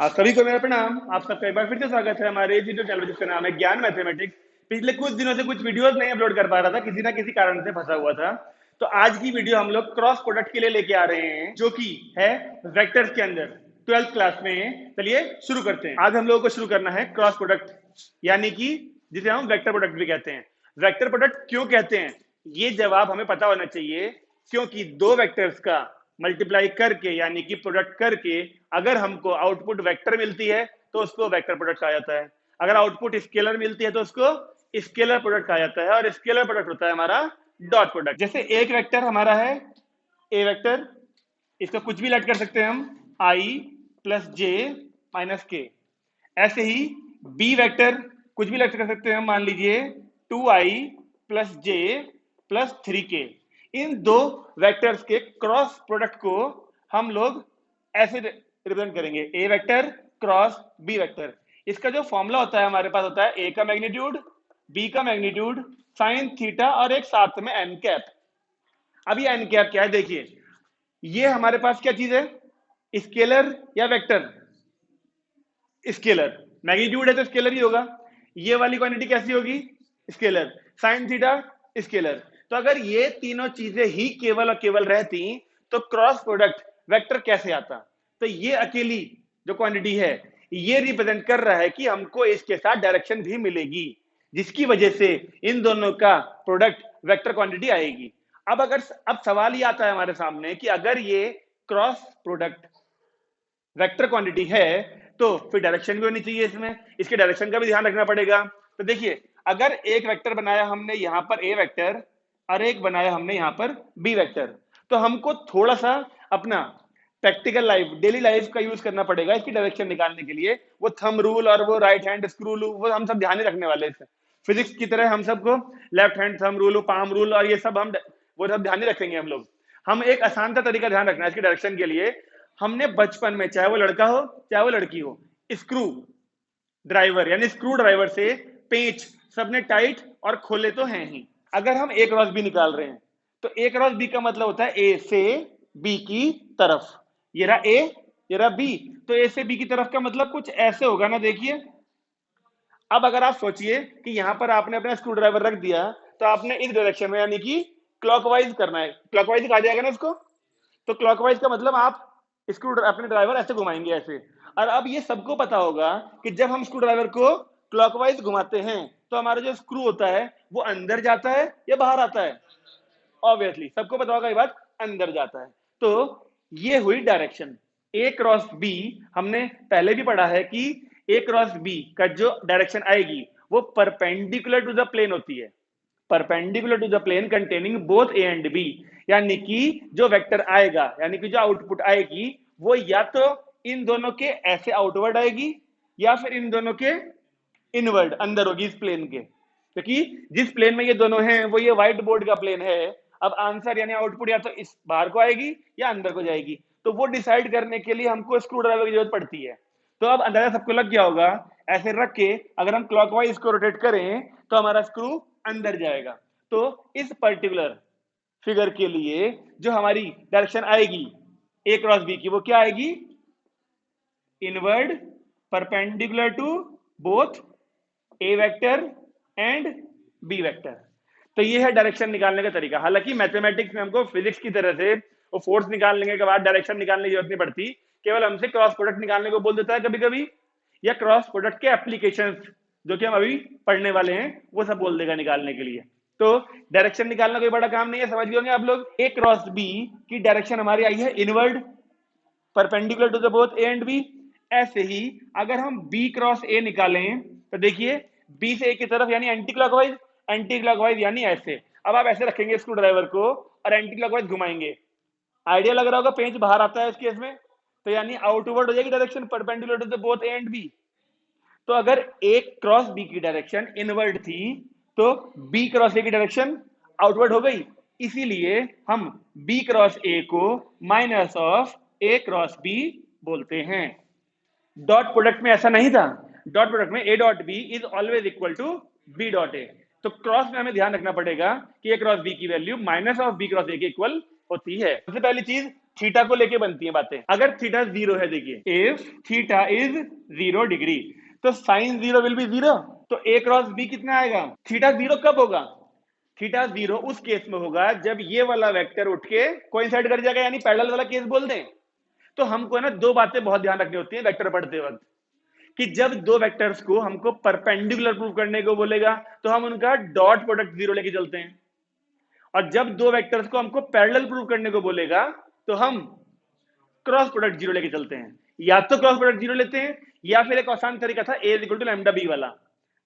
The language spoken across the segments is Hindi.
आप सभी को मेरा प्रणाम। आप सबका एक बार फिर से स्वागत है हमारे यूट्यूब चैनल जिसका नाम है ज्ञान मैथमेटिक्स। पिछले कुछ दिनों से कुछ वीडियोस नहीं अपलोड कर पा रहा था, किसी ना किसी कारण से फंसा हुआ था। तो आज की वीडियो हम लोग क्रॉस प्रोडक्ट के लिए लेके आ रहे हैं, जो कि है वेक्टर्स के अंदर 12th क्लास में। चलिए शुरू करते हैं। आज हम लोगों को शुरू करना है क्रॉस प्रोडक्ट, यानी कि जिसे हम वेक्टर प्रोडक्ट भी कहते हैं। वेक्टर प्रोडक्ट क्यों कहते हैं, ये जवाब हमें पता होना चाहिए, क्योंकि दो वेक्टर्स का मल्टीप्लाई करके यानी कि प्रोडक्ट करके अगर हमको आउटपुट वेक्टर मिलती है तो उसको वेक्टर प्रोडक्ट कहा जाता है। अगर आउटपुट स्केलर मिलती है तो उसको स्केलर प्रोडक्ट कहा जाता है, और स्केलर प्रोडक्ट होता है हमारा डॉट प्रोडक्ट। जैसे एक वेक्टर हमारा है ए वेक्टर, इसका कुछ भी लेट कर सकते हैं हम, आई प्लस जे माइनस के। ऐसे ही बी वेक्टर कुछ भी लेट कर सकते हैं हम, मान लीजिए 2i प्लस जे प्लस 3k। इन दो वेक्टर्स के क्रॉस प्रोडक्ट को हम लोग ऐसे रिप्रेजेंट करेंगे, ए वेक्टर क्रॉस बी वेक्टर। इसका जो फॉर्मूला होता है हमारे पास होता है ए का मैग्नीट्यूड, बी का मैग्नीट्यूड, साइन थीटा और एक साथ में एन कैप। अब ये एन कैप क्या है, देखिए ये हमारे पास क्या चीज है, स्केलर या वेक्टर? स्केलर। मैग्नीट्यूड है तो स्केलर ही होगा। ये वाली क्वांटिटी कैसी होगी, स्केलर। Sine theta scalar. तो अगर ये तीनों चीजें ही केवल और केवल रहती तो क्रॉस प्रोडक्ट वेक्टर कैसे आता? तो ये अकेली जो क्वांटिटी है ये रिप्रेजेंट कर रहा है कि हमको इसके साथ डायरेक्शन भी मिलेगी, जिसकी वजह से इन दोनों का प्रोडक्ट वेक्टर क्वांटिटी आएगी। अब सवाल ये आता है हमारे सामने कि अगर ये क्रॉस प्रोडक्ट वेक्टर क्वांटिटी है तो फिर डायरेक्शन भी होनी चाहिए इसमें, इसके डायरेक्शन का भी ध्यान रखना पड़ेगा। तो देखिए अगर एक वेक्टर बनाया हमने यहाँ पर ए वेक्टर और एक बनाया हमने यहाँ पर बी वेक्टर, तो हमको थोड़ा सा अपना प्रैक्टिकल लाइफ, डेली लाइफ का यूज करना पड़ेगा इसकी डायरेक्शन निकालने के लिए। वो थंब रूल और वो राइट हैंड स्क्रू रूल वो हम सब ध्यान नहीं रखने वाले हैं। फिजिक्स की तरह हम सबको left hand thumb rule, palm rule और ये सब हम वो सब ध्यान नहीं रखेंगे हम लोग। हम एक आसान सा तरीका ध्यान रखना है इसकी डायरेक्शन के लिए। हमने बचपन में, चाहे वो लड़का हो चाहे वो लड़की हो, स्क्रू ड्राइवर यानी स्क्रू ड्राइवर से पेंच सबने टाइट और खोले तो हैं ही। अगर हम ए क्रॉस बी निकाल रहे हैं तो ए क्रॉस बी का मतलब होता है ए से बी की तरफ। ये रहा ए, ये रहा बी, तो ए से बी की तरफ का मतलब कुछ ऐसे होगा ना, देखिए। अब अगर आप सोचिए कि यहां पर आपने अपना स्क्रू ड्राइवर रख दिया तो आपने इस डायरेक्शन में यानी कि क्लॉकवाइज करना है। क्लॉकवाइज कहा जाएगा ना इसको। तो क्लॉकवाइज का मतलब आप स्क्रू अपने ड्राइवर ऐसे घुमाएंगे ऐसे। और अब ये सबको पता होगा कि जब हम स्क्रू ड्राइवर को क्लॉकवाइज घुमाते हैं तो हमारा जो स्क्रू होता है वो अंदर जाता है या बाहर आता है? ऑब्वियसली सबको पता होगा ये बात, अंदर जाता है। तो ये हुई डायरेक्शन। ए क्रॉस बी हमने पहले भी पढ़ा है कि ए क्रॉस बी का जो डायरेक्शन आएगी वो परपेंडिकुलर टू द प्लेन होती है, perpendicular to the plane containing both A and B. यानी कि जो वेक्टर आएगा यानी कि जो आउटपुट आएगी वो या तो इन दोनों के ऐसे आउटवर्ड आएगी या फिर इन दोनों के इनवर्ड अंदर होगी, इस प्लेन के। क्योंकि जिस प्लेन में ये दोनों हैं वो ये व्हाइट बोर्ड का प्लेन है। अब आंसर यानी आउटपुट या तो इस बाहर को आएगी या अंदर को जाएगी, तो वो डिसाइड करने के लिए हमको स्क्रू ड्राइवर की जरूरत पड़ती है। तो अब अंदाजा सबको लग गया होगा, ऐसे रख के अगर हम क्लॉकवाइज इसको रोटेट करें तो हमारा स्क्रू अंदर जाएगा। तो इस पर्टिकुलर फिगर के लिए जो हमारी डायरेक्शन आएगी ए क्रॉस बी की, वो क्या आएगी? Inward perpendicular to both A vector and B vector. तो ये है डायरेक्शन निकालने का तरीका। हालांकि मैथमेटिक्स में हमको फिजिक्स की तरह से वो फोर्स निकालने के बाद डायरेक्शन निकालने की जरूरत नहीं पड़ती, केवल हमसे क्रॉस प्रोडक्ट निकालने को बोल देता है कभी कभी, या क्रॉस प्रोडक्ट के एप्लीकेशंस जो कि हम अभी पढ़ने वाले हैं वो सब बोल देगा निकालने के लिए। तो डायरेक्शन निकालना कोई बड़ा काम नहीं है, समझ गए होंगे आप लोग। ए क्रॉस बी की डायरेक्शन हमारी आई है inward perpendicular to the both A and B. ऐसे ही अगर हम बी क्रॉस ए निकालें तो देखिए बी से ए की तरफ यानी एंटी क्लॉकवाइज, एंटी क्लॉकवाइज यानी ऐसे। अब आप ऐसे रखेंगे स्क्रू ड्राइवर को और एंटी क्लॉकवाइज घुमाएंगे। आइडिया लग रहा होगा, पेंच बाहर आता है इस केस में, तो यानी आउटवर्ड हो जाएगी direction perpendicular to the both A and B. तो अगर ए क्रॉस बी की डायरेक्शन इनवर्ड थी तो बी क्रॉस ए की डायरेक्शन आउटवर्ड हो गई। इसीलिए हम बी क्रॉस ए को minus of A cross B बोलते हैं। डॉट प्रोडक्ट में ऐसा नहीं था। डॉट प्रोडक्ट में A dot B is always equal to B dot A. तो क्रॉस में हमें ध्यान रखना पड़ेगा कि ए क्रॉस बी की value minus of B cross A के इक्वल होती है। सबसे पहली चीज थीटा को लेके बनती है बातें। अगर थीटा 0 है, देखिए इफ थीटा इज 0 डिग्री तो साइन 0 विल बी 0। तो a क्रॉस b कितना आएगा? थीटा 0 कब होगा? थीटा 0 उस केस में होगा जब ये वाला वेक्टर उठ के कोइंसाइड कर जाएगा, यानी पैरेलल वाला केस बोल दें। तो हमको ना दो बातें बहुत ध्यान रखनी होती है वेक्टर पढ़ते वक्त, कि जब दो वेक्टर्स को हमको परपेंडिकुलर प्रूव करने को बोलेगा तो हम उनका डॉट प्रोडक्ट 0 लेके चलते हैं, और जब दो वेक्टर्स को हमको पैरेलल प्रूव करने को बोलेगा तो हम क्रॉस प्रोडक्ट 0 लेके चलते हैं। या तो क्रॉस प्रोडक्ट 0 लेते हैं, या फिर एक आसान तरीका था a equal to lambda B वाला,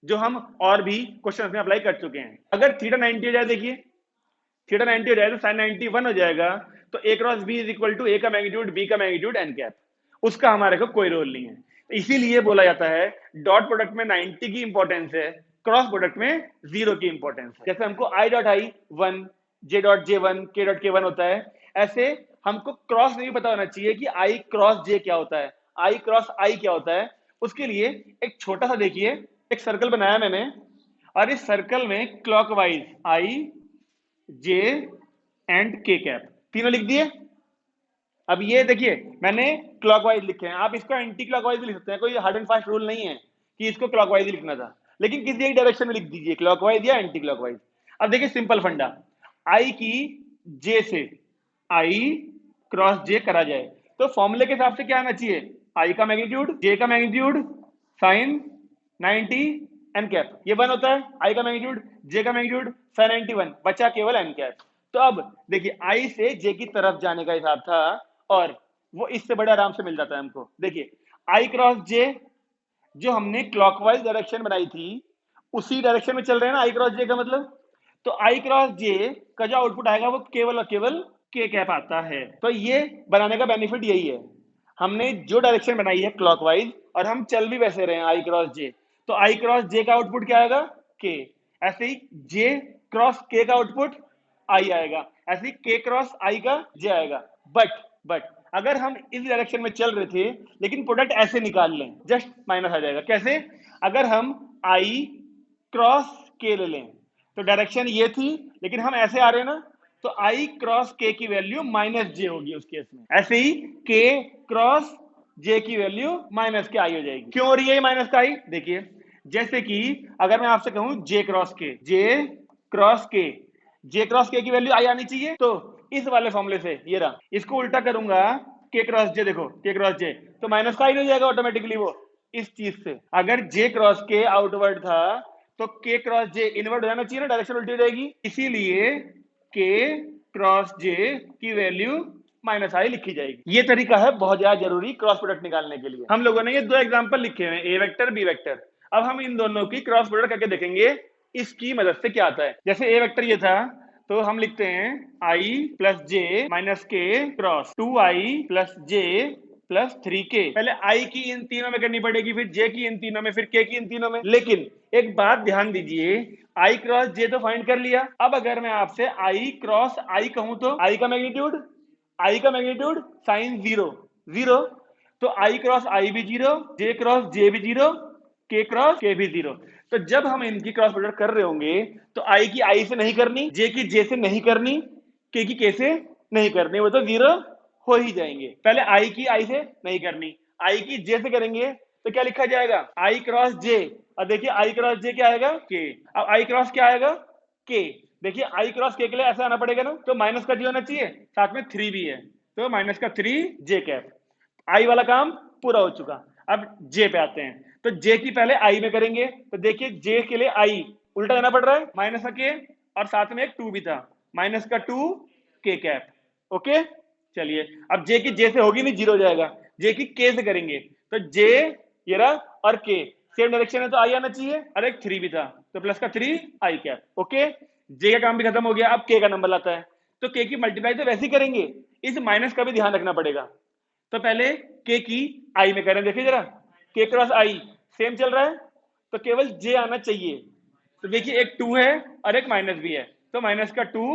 जो हम और भी क्वेश्चन में अप्लाई कर चुके हैं। अगर थीटा 90 हो जाए, देखिए थीटा 90 हो जाए तो साइन 91 हो जाएगा, तो a cross b is equal to a का मैग्नीट्यूड b का मैग्नीट्यूड n कैप। उसका हमारे को कोई रोल नहीं है, इसीलिए बोला जाता है डॉट प्रोडक्ट में 90 की इंपॉर्टेंस है, क्रॉस प्रोडक्ट में 0 की इंपॉर्टेंस है। जैसे हमको i dot I 1, j dot j1, k dot k1 होता है, ऐसे हमको क्रॉस नहीं पता होना चाहिए कि i क्रॉस j क्या होता है, i क्रॉस i क्या होता है। उसके लिए एक छोटा सा, देखिए एक सर्कल बनाया मैंने, और इस सर्कल में clockwise i j and k cap तीनों लिख दिए। अब ये देखिए मैंने क्लॉकवाइज लिखे हैं, आप इसको एंटी क्लॉकवाइज भी लिख सकते हैं, कोई हार्ड एंड फास्ट रूल नहीं है कि इसको क्लॉकवाइज ही लिखना था, लेकिन किसी एक डायरेक्शन में लिख दीजिए, क्लॉकवाइज या एंटी क्लॉकवाइज। अब देखिए सिंपल फंडा, आई की जे से आई क्रॉस जे करा जाए तो फॉर्मूले के हिसाब से क्या आना चाहिए, आई का मैग्नीट्यूड, जे का मैग्नीट्यूड, साइन 90 एन कैप, ये 1 होता है, आई का मैग्नीट्यूड, जे का मैग्नीट्यूड, साइन 91, बचा केवल एन कैप। तो अब देखिए आई से जे की तरफ जाने का हिसाब था, और वो इससे बड़े आराम से मिल जाता है हमको। देखिए आई क्रॉस जे, जो हमने क्लॉकवाइज डायरेक्शन बनाई थी उसी डायरेक्शन में चल रहे हैं ना आई क्रॉस जे का मतलब, तो आई क्रॉस जे का जो आउटपुट आएगा वो केवल और केवल के कैप आता है। तो ये बनाने का बेनिफिट यही है, हमने जो डायरेक्शन बनाई है क्लॉकवाइज और हम चल भी वैसे रहे हैं आई क्रॉस जे, तो आई क्रॉस जे का आउटपुट क्या आएगा, के। ऐसे ही जे क्रॉस के का आउटपुट आई आएगा, ऐसे ही के क्रॉस आई का जे आएगा। बट अगर हम इस डायरेक्शन में चल रहे थे लेकिन प्रोडक्ट ऐसे निकाल लें, जस्ट माइनस आ जाएगा। कैसे? अगर हम आई क्रॉस के ले लें तो डायरेक्शन ये थी, लेकिन हम ऐसे आ रहे हैं ना, तो आई क्रॉस के की वैल्यू माइनस जे होगी उस केस में। ऐसे ही के क्रॉस जे की वैल्यू माइनस के आई हो जाएगी। क्यों हो रही है माइनस का आई? देखिए जैसे कि अगर मैं आपसे कहूं जे क्रॉस के, जे क्रॉस के की वैल्यू आई आनी चाहिए, तो इस वाले फॉर्मूले से ये रहा, इसको उल्टा करूंगा के क्रॉस जे, देखो के क्रॉस जे, तो माइनस का आई हो जाएगा ऑटोमेटिकली वो इस चीज से। अगर जे क्रॉस के आउटवर्ड था तो के क्रॉस जे इनवर्ड हो जाना चाहिए ना, डायरेक्शन उल्टी हो जाएगी, इसीलिए के क्रॉस जे की वैल्यू माइनस आई लिखी जाएगी। ये तरीका है बहुत ज्यादा जरूरी क्रॉस प्रोडक्ट निकालने के लिए। हम लोगों ने ये दो एग्जांपल लिखे हुए हैं, ए वेक्टर बी वेक्टर। अब हम इन दोनों की क्रॉस प्रोडक्ट करके देखेंगे इसकी मदद से क्या आता है। जैसे ए वेक्टर ये था तो हम लिखते हैं आई प्लस जे माइनस के क्रॉस 2i प्लस जे प्लस 3k। पहले आई की इन तीनों में करनी पड़ेगी, फिर जे की इन तीनों में, फिर के की इन तीनों में। लेकिन एक बात ध्यान दीजिए, आई क्रॉस जे तो फाइंड कर लिया, अब अगर मैं आपसे आई क्रॉस आई कहूं तो आई का मैग्नीट्यूड साइन 0 तो आई क्रॉस आई भी 0, जे क्रॉस जे भी 0, के क्रॉस के भी 0। तो जब हम इनकी क्रॉस प्रोडक्ट कर रहे होंगे तो आई की आई से नहीं करनी, जे की जे से नहीं करनी, के की के से नहीं करनी, वो तो 0 हो ही जाएंगे। पहले आई की आई से नहीं करनी, आई की जे से करेंगे तो क्या लिखा जाएगा, आई क्रॉस जे। और देखिए आई क्रॉस जे क्या आएगा, के। अब आई क्रॉस क्या आएगा, के। देखिए आई क्रॉस के लिए ऐसा आना पड़ेगा ना, तो माइनस का जी होना चाहिए, साथ में 3 भी है, तो माइनस का 3 जे कैप। आई वाला काम पूरा हो चुका। अब जे पे आते हैं, तो जे की पहले आई में करेंगे, तो देखिए जे के लिए आई उल्टा जाना पड़ रहा है, माइनस का के और साथ में एक 2 भी था, माइनस का 2 के कैप। ओके चलिए, अब जे की जे से होगी नहीं, 0 हो जाएगा। जे की के से करेंगे तो जे ये रहा और के सेम डायरेक्शन है तो आई आना चाहिए, और एक 3 भी था तो प्लस का 3 आई कैप। ओके जे का काम भी खत्म हो गया, अब के का नंबर लाता है, तो के की मल्टीप्लाई तो वैसे ही करेंगे, इस माइनस का भी ध्यान रखना पड़ेगा। तो पहले के की आई में करें, देखिए जरा के क्रॉस आई सेम चल रहा है तो केवल जे आना चाहिए, तो देखिए एक 2 है और एक माइनस भी है, तो माइनस का 2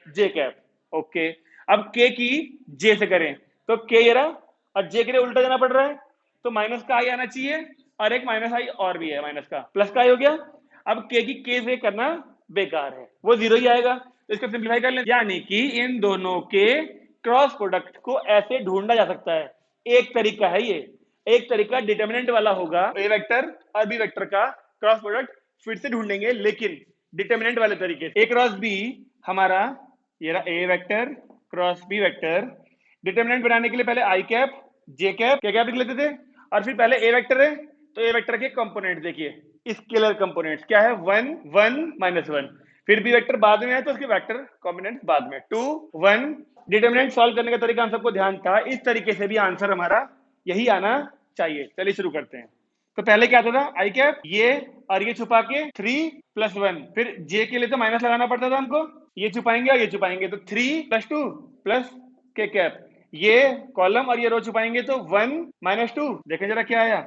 जे कैप। ओके अब के की जे से करें तो के ये रहा और जे के लिए उल्टा जाना पड़ रहा है, तो माइनस का आई आना चाहिए और एक माइनस आई और भी है, माइनस का प्लस का आई हो गया। अब के की के से करना बेकार है, वो 0 ही आएगा, तो इसको सिंप्लीफाई कर लें, यानी कि इन दोनों के क्रॉस प्रोडक्ट को ऐसे ढूंढा जा सकता है। एक तरीका है ये, एक तरीका डिटर्मिनेंट वाला होगा, ए वेक्टर और बी वेक्टर का क्रॉस प्रोडक्ट फिर से ढूंढेंगे, लेकिन डिटर्मिनेंट वाले तरीके से। ए क्रॉस बी हमारा ये रहा, A vector cross B vector. Determinant बनाने के लिए पहले I cap J cap K cap लिख लेते थे, और फिर पहले ए वेक्टर है तो ए वेक्टर के कंपोनेंट देखिए, स्केलर कंपोनेंट्स क्या है, 1 1 -1। फिर बी वेक्टर बाद में है तो उसके वेक्टर कंपोनेंट्स बाद में, 2 1। डिटर्मिनेंट सॉल्व करने का तरीका हम सबको ध्यान था, इस तरीके से भी आंसर हमारा यही आना चाहिए। चलिए शुरू करते हैं। तो पहले क्या आता था, आई कैप ये और ये छुपा के 3 + 1, फिर जे के लिए तो माइनस लगाना पड़ता था हमको, ये छुपाएंगे और ये छुपाएंगे तो 3 + 2 प्लस के कैप, ये कॉलम और ये रो छुपाएंगे तो 1 - 2। देखें जरा क्या आया,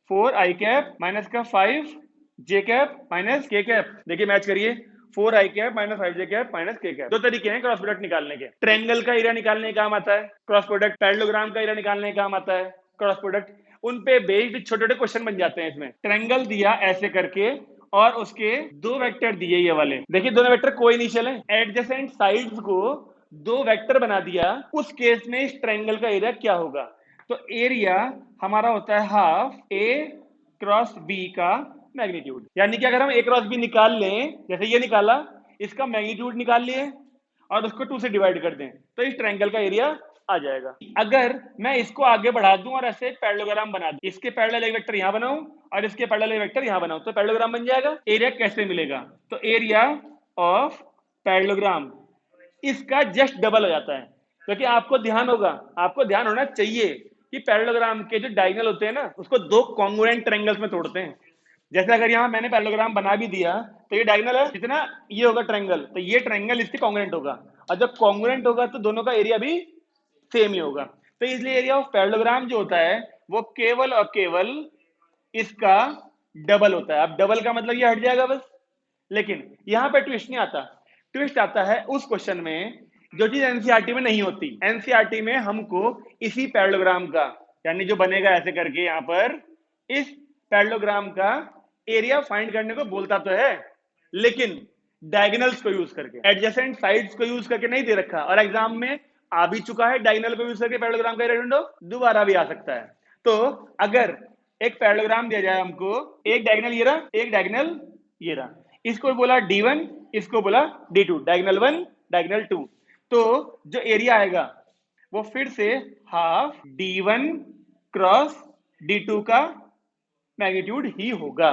4 आई कैप माइनस का 5 जे कैप माइनस के कैप। देखिए मैच करिए, 4 आई कैप माइनस 5 जे कैप माइनस के कैप। दो तरीके हैं क्रॉस प्रोडक्ट निकालने के। ट्रायंगल का एरिया निकालने का काम आता है क्रॉस प्रोडक्ट, पैरेललोग्राम का एरिया निकालने का काम आता है क्रॉस प्रोडक्ट। उन पे बेस्ड छोटे छोटे क्वेश्चन बन जाते हैं इसमें। ट्रायंगल दिया ऐसे करके और उसके दो वेक्टर दिए ये वाले, देखिए दोनों वेक्टर कोइनिशियल हैं, एडजेसेंट साइड्स को दो वेक्टर बना दिया, उस केस में इस ट्रायंगल का एरिया क्या होगा। तो एरिया हमारा होता है हाफ ए क्रॉस बी का मैग्नीट्यूड। यानी कि अगर हम ए क्रॉस बी निकाल लें, जैसे ये निकाला, इसका मैग्नीट्यूड निकाल लिए और उसको 2 से डिवाइड कर दें तो इस ट्रायंगल का एरिया आ जाएगा। अगर मैं इसको आगे बढ़ा दूं और ऐसे पैरेललोग्राम बना दूं, इसके पैरेलल एक वेक्टर यहां बनाऊं और इसके पैरेलल एक वेक्टर यहां बनाऊं, तो पैरेललोग्राम बन जाएगा। एरिया कैसे मिलेगा, तो एरिया ऑफ पैरेललोग्राम इसका जस्ट डबल हो जाता है, क्योंकि आपको ध्यान होगा, आपको ध्यान होना चाहिए कि पैरेललोग्राम के जो डायगोनल होते हैं ना, उसको दो कॉन्ग्रुएंट ट्रायंगल्स में तोड़ते हैं। जैसे अगर यहाँ मैंने पैरेललोग्राम बना भी दिया तो ये डायगोनल है, कितना ये होगा ट्रायंगल, तो ये ट्रायंगल इसके कॉन्ग्रुएंट होगा, और जब कॉन्ग्रुएंट होगा तो दोनों का एरिया भी सेम ही होगा। तो इसलिए एरिया ऑफ पैरेललोग्राम जो होता है वो केवल और केवल इसका डबल होता है। अब डबल का मतलब ये हट जाएगा बस, लेकिन यहां पे ट्विस्ट नहीं आता। ट्विस्ट आता है उस क्वेश्चन में जो चीज एनसीईआरटी में नहीं होती। एनसीईआरटी में हमको इसी पैरेललोग्राम का, यानी जो बनेगा ऐसे करके यहां पर, इस पैरेललोग्राम का एरिया फाइंड करने को बोलता तो है, लेकिन डायगोनल्स को यूज करके, एडजेसेंट साइड्स को यूज करके नहीं दे रखा। और एग्जाम में आ भी चुका है, डायगोनल को यूज करके पैरेललोग्राम का एरिया ढूंढो, दोबारा भी आ सकता है। तो अगर एक पैरेललोग्राम दिया जाए हमको, एक डायगोनल ये रहा, एक डायगोनल ये रहा, इसको बोला D1, इसको बोला D2, डायगोनल 1 डायगोनल 2, तो जो एरिया आएगा वो फिर से हाफ D1 क्रॉस D2 का मैग्नीट्यूड ही होगा।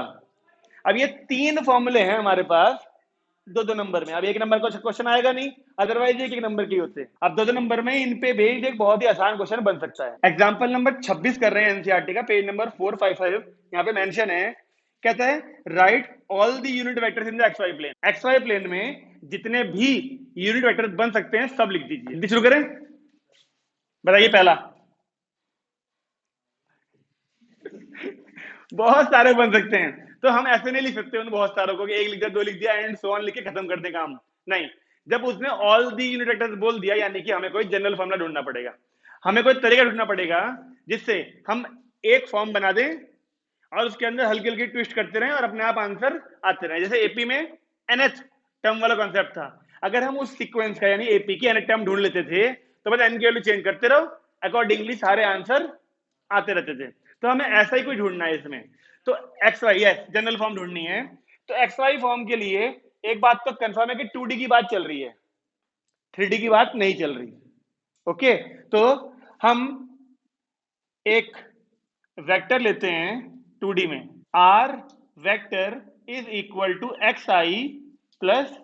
अब ये तीन फॉर्मूले हैं हमारे पास दो दो नंबर में। अब एक नंबर का क्वेश्चन आएगा नहीं, अदरवाइज एक एक नंबर के होते। अब दो दो नंबर में इन पे बेस्ड एक बहुत ही आसान क्वेश्चन बन सकता है। एग्जांपल नंबर 26 कर रहे हैं एनसीईआरटी का, पेज नंबर 455। यहाँ पे मेंशन है, कहता है right all the unit vectors in the X Y plane. X Y plane में जितने भी यूनिट वेक्टर्स बन सकते हैं सब लिख दीजिए। जल्दी शुरू करें, बताइए पहला। बहुत सारे बन सकते हैं, तो हम ऐसे नहीं लिख सकते उन बहुत सारों को कि एक लिख दिया, दो लिख दिया एंड सो ऑन लिख के खत्म कर दे काम। नहीं, जब उसने ऑल दी यूनिट वेक्टर्स बोल दिया, यानी कि हमें कोई जनरल फॉर्मूला ढूंढना पड़ेगा, हमें कोई तरीका ढूंढना पड़ेगा जिससे हम एक फॉर्म बना दें और उसके अंदर हल्की हल्की ट्विस्ट करते रहें और अपने आप आंसर आते रहे। जैसे एपी में एनएच टर्म वाला कॉन्सेप्ट था, अगर हम उस सीक्वेंस का यानी एपी की एनएच टर्म ढूंढ लेते थे तो बस एन की वैल्यू चेंज करते रहो, अकॉर्डिंगली सारे आंसर आते रहते थे। तो हमें ऐसा ही कोई ढूंढना है इसमें। तो X Y, yes general form ढूंढनी है। तो एक्स वाई फॉर्म के लिए एक बात तो कंफर्म है कि 2D की बात चल रही है, 3D की बात नहीं चल रही। ओके, तो हम एक वेक्टर लेते हैं 2D में, R vector is equal to X I plus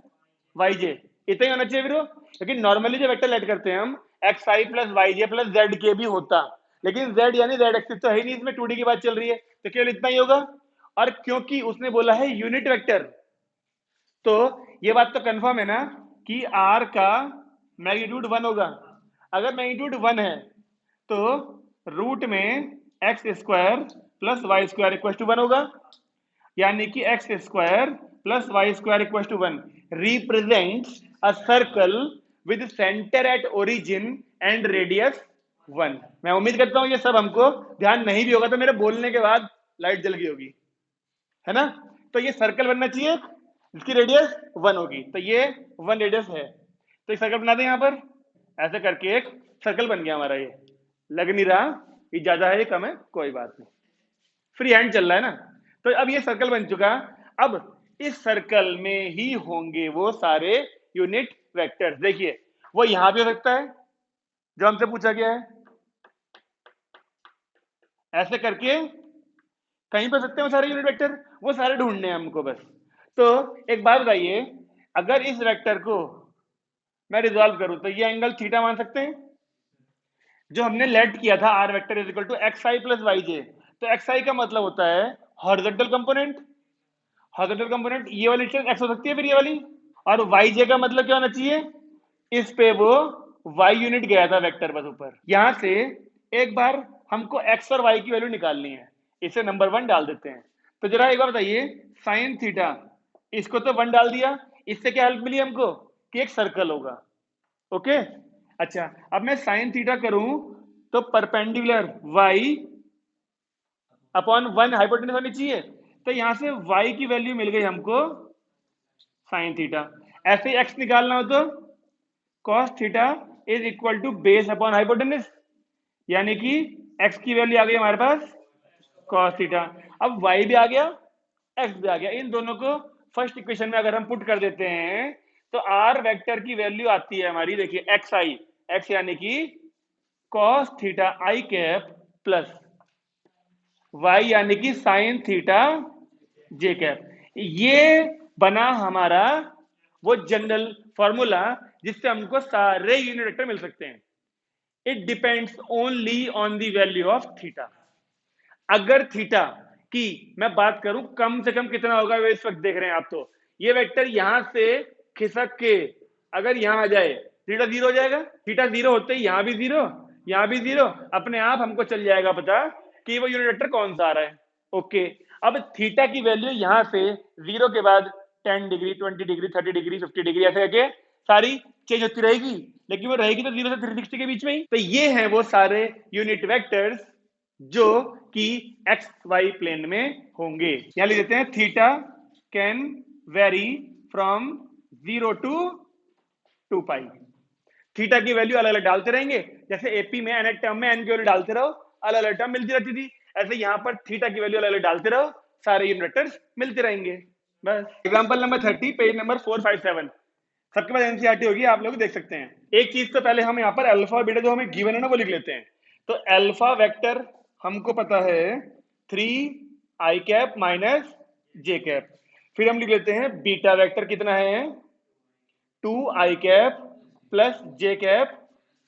Y J. इतना ही होना चाहिए फिर, क्योंकि नॉर्मली जो वेक्टर लेट करते हैं हम x I plus Y J plus Z के भी होता, लेकिन z यानी z एक्सिस तो है नहीं, इसमें 2D की बात चल रही है तो केवल इतना ही होगा। और क्योंकि उसने बोला है यूनिट वेक्टर, तो ये बात तो कंफर्म है ना कि r का मैग्नीट्यूड 1 होगा। अगर मैग्नीट्यूड 1 है तो रूट में X square plus Y square equal to 1 होगा, यानी कि X square plus Y square equal to 1 represents a circle with centre at origin and radius 1। मैं उम्मीद करता हूं ये सब हमको ध्यान नहीं भी होगा तो मेरे बोलने के बाद लाइट जल गई होगी, है ना। तो ये सर्कल बनना चाहिए जिसकी रेडियस 1 होगी, तो ये 1 रेडियस है, तो एक सर्कल बना दें यहां पर ऐसे करके एक सर्कल बन गया हमारा। ये लग नहीं रहा ये ज्यादा है ये कम है, कोई बात नहीं, फ्री हैंड चल रहा है ना। तो अब ये सर्कल बन चुका। अब इस सर्कल में ही होंगे वो सारे यूनिट वेक्टर्स। देखिए वो यहां भी हो सकता है जो हमसे पूछा गया है, ऐसे करके कहीं पे सकते हैं वो सारे यूनिट वेक्टर, वो सारे ढूंढने हैं हमको बस। तो एक बात बताइए, अगर इस वेक्टर को मैं रिजॉल्व करूं तो ये एंगल थीटा मान सकते हैं, जो हमने लेट किया था R vector is equal to X I plus Y J. तो एक्स आई का मतलब होता है हॉरिजॉन्टल कंपोनेंट, हॉरिजॉन्टल कंपोनेंट ये वाली एक्स हो सकती है फिर ये वाली, और वाई जे का मतलब क्या होना चाहिए, इस पे वो वाई यूनिट गया था वेक्टर बस ऊपर। यहां से एक बार हमको एक्स और वाई की वैल्यू निकालनी है, इसे नंबर 1 डाल देते हैं। तो जरा एक बार बताइए, साइन थीटा, इसको तो 1 डाल दिया, इससे क्या हेल्प मिली हमको कि एक सर्कल होगा। ओके, अच्छा अब मैं साइन थीटा करूं तो परपेंडिकुलर वाई अपॉन 1 हाइपोटेन्यूज होनी चाहिए। तो यहां से y की वैल्यू मिल गई हमको साइन थीटा। ऐसे ही x निकालना हो तो cos theta is equal to base upon hypotenuse, यानी कि x की वैल्यू आ गई हमारे पास cos थीटा। अब y भी आ गया, x भी आ गया। इन दोनों को फर्स्ट इक्वेशन में अगर हम पुट कर देते हैं तो r वेक्टर की वैल्यू आती है हमारी, देखिए एक्स आई, x यानी कि cos थीटा आई कैप प्लस y यानी कि साइन थीटा जे कैप। ये बना हमारा वो जनरल फॉर्मूला जिससे हमको सारे यूनिट वेक्टर मिल सकते हैं। It depends only on the value of theta. अगर थीटा की मैं बात करूं कम से कम कितना होगा, वो इस वक्त देख रहे हैं आप, तो ये वेक्टर यहां से खिसक के अगर यहां आ जाए थीटा 0 हो जाएगा। थीटा 0 होते ही यहां भी 0, यहां भी 0, अपने आप हमको चल जाएगा पता कि वो यूनिट वेक्टर कौन सा आ रहा है। ओके, अब थीटा की वैल्यू यहां से 0 के बाद 10 डिग्री 20 डिग्री 30 डिग्री 50 डिग्री ऐसे करके सारी चेंज होती रहेगी, लेकिन वो रहेगी तो 0 से 360 के बीच में ही। तो ये हैं वो सारे यूनिट वेक्टर्स जो कि एक्स वाई प्लेन में होंगे। यहां लिख देते हैं theta can vary from 0 to 2 pi. Theta की वैल्यू अलग अलग डालते रहेंगे, जैसे एपी में एन टर्म में एन की वैल्यू डालते रहो, अलग अलग टर्म मिलती रहती थी, ऐसे यहां पर थीटा की वैल्यू अलग अलग डालते रहो, सारे यूनिट वेक्टर्स मिलते रहेंगे बस। एग्जांपल नंबर 30 पेज नंबर 457, सबके पास एनसीईआरटी होगी, आप लोग देख सकते हैं। एक चीज तो पहले हम यहाँ पर अल्फा और बीटा जो हमें गिवन है ना वो लिख लेते हैं। तो अल्फा वेक्टर हमको पता है 3 आई कैप माइनस जे कैप, फिर हम लिख लेते हैं बीटा वेक्टर कितना है 2 आई कैप प्लस जे कैप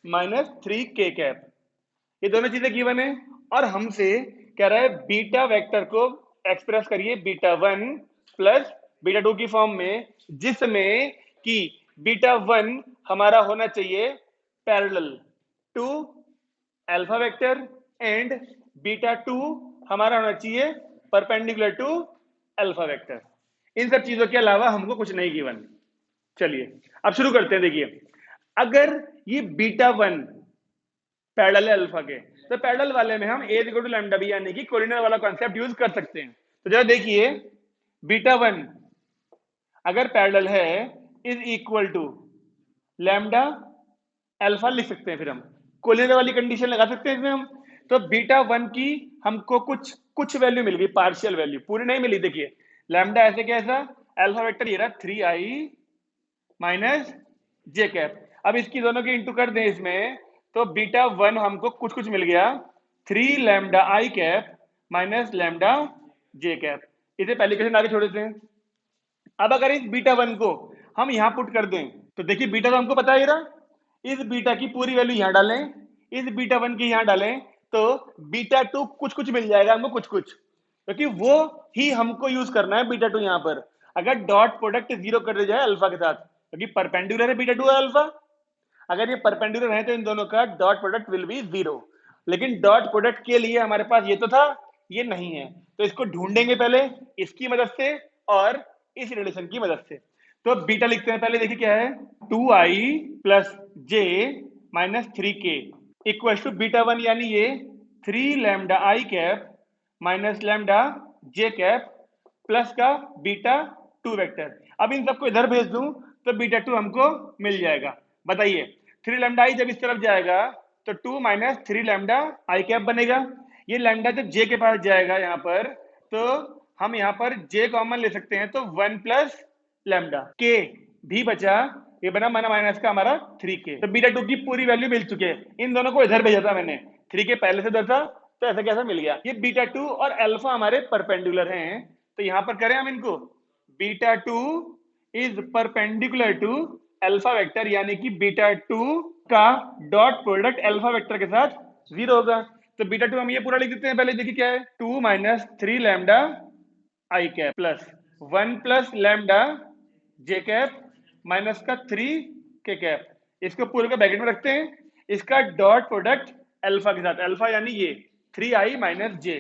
माइनस 3 के कैप। ये दोनों चीजें गिवन है और हमसे कह रहा है बीटा वेक्टर को एक्सप्रेस करिए बीटा 1 प्लस बीटा 2 की फॉर्म में, जिसमें कि बीटा 1 हमारा होना चाहिए parallel to alpha vector and beta 2 हमारा होना चाहिए परपेंडिकुलर टू अल्फा वेक्टर। इन सब चीजों के अलावा हमको कुछ नहीं गिवन। चलिए अब शुरू करते हैं। देखिए अगर ये बीटा 1 पैरेलल है अल्फा के, तो पैरेलल वाले में हम a equal to lambda B यानी कि कोलिनियर वाला कॉन्सेप्ट यूज कर सकते हैं। तो जरा देखिए बीटा 1 अगर पैरेलल है is equal to lambda alpha लिख सकते हैं, फिर हम कोलिनियर वाली कंडीशन लगा सकते हैं इसमें हम। तो बीटा 1 की हमको कुछ वैल्यू मिल गई, पार्शियल वैल्यू, पूरी नहीं मिली। देखिए लैम्डा ऐसे कैसा, अल्फा वेक्टर ये रहा 3i माइनस जे कैप। अब इसकी दोनों की इंटू कर दें इसमें, तो बीटा 1 हमको कुछ मिल गया 3 lambda I cap minus lambda J cap. इसे पहले क्वेश्चन आगे छोड़ देते हैं। अब अगर इस बीटा 1 को हम यहां पुट कर दें तो देखिए बीटा तो हमको पता ही रहा, इस बीटा की पूरी वैल्यू यहां डालें, इस बीटा 1 की यहां डालें, तो बीटा 2 कुछ मिल जाएगा हमको कुछ, क्योंकि वो ही हमको यूज करना है बीटा 2 यहां पर। अगर डॉट प्रोडक्ट 0 कर दिया जाए अल्फा के साथ, क्योंकि परपेंडिकुलर है बीटा 2 है अल्फा, अगर ये परपेंडिकुलर है तो इन दोनों का डॉट प्रोडक्ट विल बी 0। लेकिन डॉट प्रोडक्ट के लिए हमारे पास ये तो था, ये नहीं है, तो इसको ढूंढेंगे पहले इसकी मदद से और इस रिलेशन की मदद से। तो बीटा लिखते हैं पहले, देखिए क्या है 2i plus J minus 3k equal to beta 1 यानी ये 3 lambda I cap minus lambda J cap plus का बीटा 2 वेक्टर। अब इन सबको इधर भेज दूं तो बीटा 2 हमको मिल जाएगा। बताइए 3 लैम्डा आई जब इस तरफ जाएगा तो 2 माइनस 3 लैम्डा आई कैप बनेगा। ये लैम्डा जब जे के पास जाएगा यहाँ पर, तो हम यहाँ पर जे कॉमन ले सकते हैं, तो 1 प्लस लैम्डा के भी बचा, ये बना माइनस का हमारा 3k। तो बीटा 2 की पूरी वैल्यू मिल चुकी है। इन दोनों को इधर भेजा था मैंने, 3k पहले से दसा, तो ऐसा कैसा मिल गया। ये बीटा 2 और अल्फा हमारे परपेंडिकुलर हैं, तो यहां पर करें हम इनको, beta 2 is perpendicular to alpha vector, यानी कि बीटा 2 का डॉट प्रोडक्ट अल्फा वेक्टर के साथ 0 होगा। तो बीटा 2 हम ये पूरा लिख देते हैं, पहले देखिए क्या है, 2 minus 3 lambda I cap plus 1 plus lambda J cap minus का 3 के कैप। इसको पूरे का ब्रैकेट में रखते हैं, इसका डॉट प्रोडक्ट अल्फा के साथ, अल्फा यानी ये 3i minus J,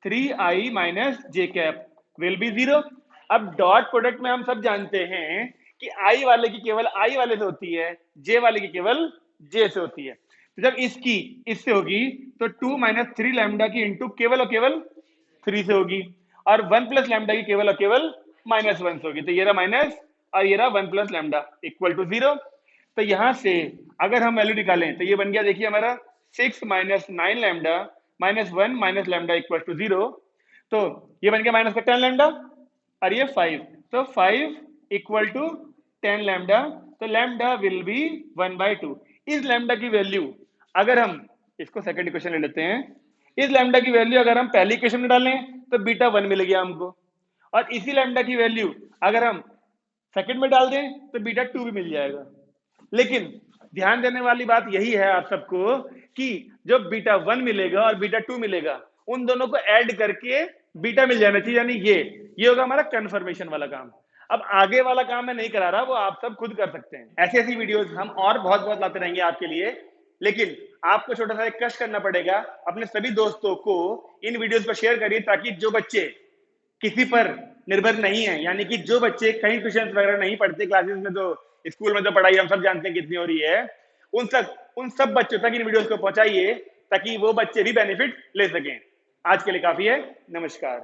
3i minus J cap will be 0। अब डॉट प्रोडक्ट में हम सब जानते हैं कि i वाले की केवल i वाले से होती है, j वाले की केवल j से होती है। तो जब इसकी इससे होगी तो 2 माइनस 3 लैम्डा की इंटू केवल और केवल 3 से होगी, और 1 प्लस लैम्डा की केवल और केवल माइनस 1 से होगी। तो ये रहा माइनस और ये रहा 1 प्लस लैम्डा इक्वल टू 0। तो यहां से अगर हम वैल्यू निकालें तो ये बन गया, देखिए हमारा 6 minus 9 lambda minus 1 minus lambda equal to 0। तो ये बन गया माइनस का 10 लैम्डा और ये 5, तो 5 इक्वल टू 10 लैम्डा। तो लैम्डा विल बी 1/2। इस लैम्डा की वैल्यू अगर हम इसको सेकंड इक्वेशन ले लेते हैं, इस लैम्डा की वैल्यू अगर हम पहली इक्वेशन में डालें तो बीटा 1 मिल गया हमको, और इसी लैम्डा की वैल्यू अगर हम सेकंड में डाल दें तो बीटा 2 भी मिल जाएगा। लेकिन ध्यान देने वाली बात यही है आप सबको कि जो बीटा 1 मिलेगा और बीटा 2 मिलेगा, उन दोनों को ऐड करके बीटा मिल जाना चाहिए, यानी ये होगा हमारा कन्फर्मेशन वाला काम। अब आगे वाला काम मैं नहीं करा रहा, वो आप सब खुद कर सकते हैं। ऐसी ऐसी वीडियोस हम और बहुत बहुत लाते रहेंगे आपके लिए, लेकिन आपको छोटा सा एक कष्ट करना पड़ेगा, अपने सभी दोस्तों को इन वीडियोस पर शेयर करिए, ताकि जो बच्चे किसी पर निर्भर नहीं है, यानी कि जो बच्चे कहीं ट्यूशन वगैरह नहीं पढ़ते, क्लासेस में तो स्कूल में तो पढ़ाई हम सब जानते हैं कितनी हो रही है, उन सब बच्चों तक इन वीडियोस को पहुंचाइए ताकि वो बच्चे भी बेनिफिट ले सकें। आज के लिए काफी है, नमस्कार।